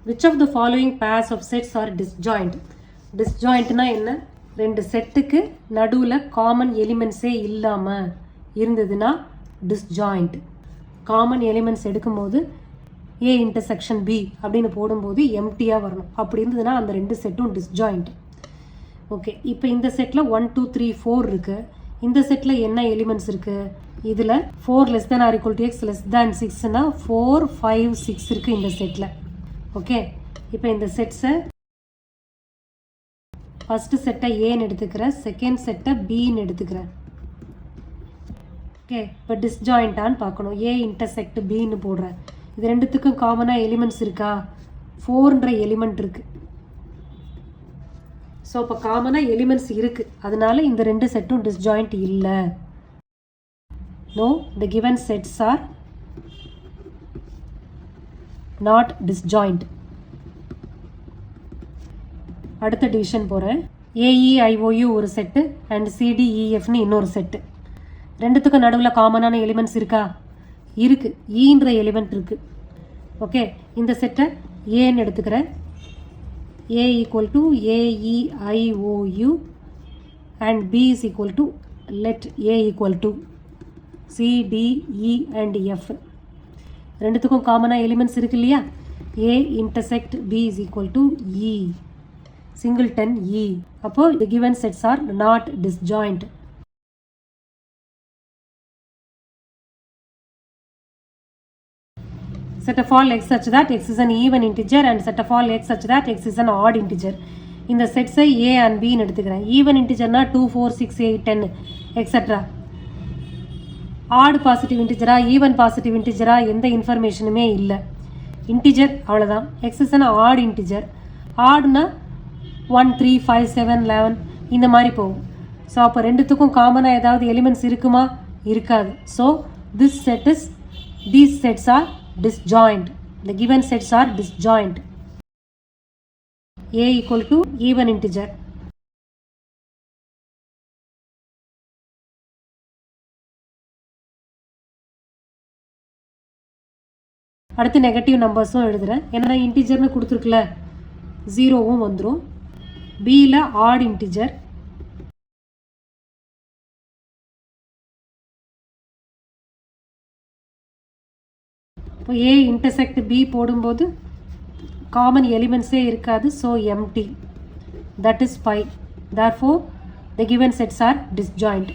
which of the following pairs of sets are disjoint? Disjointனா என்ன? ரெண்டு செட்டுக்கு நடுவில் காமன் எலிமெண்ட்ஸே இல்லாமல் இருந்ததுன்னா disjoint. காமன் எலிமெண்ட்ஸ் எடுக்கும்போது A இன்டர்செக்ஷன் B அப்படின்னு போடும்போது எம்டியாக வரணும். அப்படி இருந்ததுன்னா அந்த ரெண்டு செட்டும் disjoint. ஓகே, இப்போ இந்த செட்டில் 1 2 3 4 இருக்குது. இந்த செட்டில் என்ன எலிமெண்ட்ஸ் இருக்குது? இதில் 4 less than or equal to x less than 6னா 4 5 6 இருக்குது இந்த செட்டில். ஓகே, இப்போ இந்த செட்ஸை ஃபஸ்ட்டு செட்டை ஏன்னு எடுத்துக்கிறேன், செகண்ட் செட்டை பின்னு எடுத்துக்கிறேன். ஓகே, இப்போ டிஸ்ஜாயிண்டான்னு பார்க்கணும். ஏ இன்டர்செக்ட் பின்னு போடுறேன். இது ரெண்டுத்துக்கும் காமனாக எலிமெண்ட்ஸ் இருக்கா? 4ன்ற எலிமெண்ட் இருக்குது. ஸோ இப்போ காமனாக எலிமெண்ட்ஸ் இருக்குது, அதனால இந்த ரெண்டு செட்டும் டிஸ்ஜாயிண்ட் இல்லை. No, the given sets are not disjoint. அடுத்த டிவிஷன் போகிறேன். ஏஇஐஓயு ஒரு செட்டு அண்ட் சிடிஇஎஃப்னு இன்னொரு செட்டு. ரெண்டுத்துக்கும் நடுவில் காமனான எலிமெண்ட்ஸ் இருக்கா? இருக்குது, ஈன்ற எலிமெண்ட் இருக்குது. ஓகே, இந்த செட்டை ஏன்னு எடுத்துக்கிறேன். A equal to A E I O U and B is equal to let A equal to C D E and F. ரெண்டுத்துக்கும் காமனாக எலிமெண்ட்ஸ் இருக்கு இல்லையா? A intersect B is equal to E singleton E. அப்போ the given sets are not disjoint. Set of all x such that x is an even integer and set of all x such that x is an odd integer. இந்த செட்ஸை A and B ன்னு எடுத்துக்கிறேன். Even இன்டிஜர்னா 2 4 6 8 10 etcetera. Odd positive இன்டிஜரா even positive இன்டிஜரா எந்த இன்ஃபர்மேஷனுமே இல்லை. Integer அவ்வளோதான். X is an odd integer. ஆட்னா 1 3 5 7 11 இந்த மாதிரி போகும். ஸோ அப்போ ரெண்டுத்துக்கும் காமனாக ஏதாவது எலிமெண்ட்ஸ் இருக்குமா? இருக்காது. So these sets are disjoint. The given sets are disjoint. A equal to even integer. அடுத்து நெகட்டிவ் நம்பர்ஸும் எழுதுகிறேன். ஏன்னா இன்டிஜர்னு கொடுத்துருக்குல, 0வும் வந்துடும். பியில் ஆட் இன்டிஜர், இப்போ ஏ இன்டர்செக்ட் பி போடும்போது காமன் எலிமெண்ட்ஸே இருக்காது. So empty, that is 5. therefore the given sets are disjoint.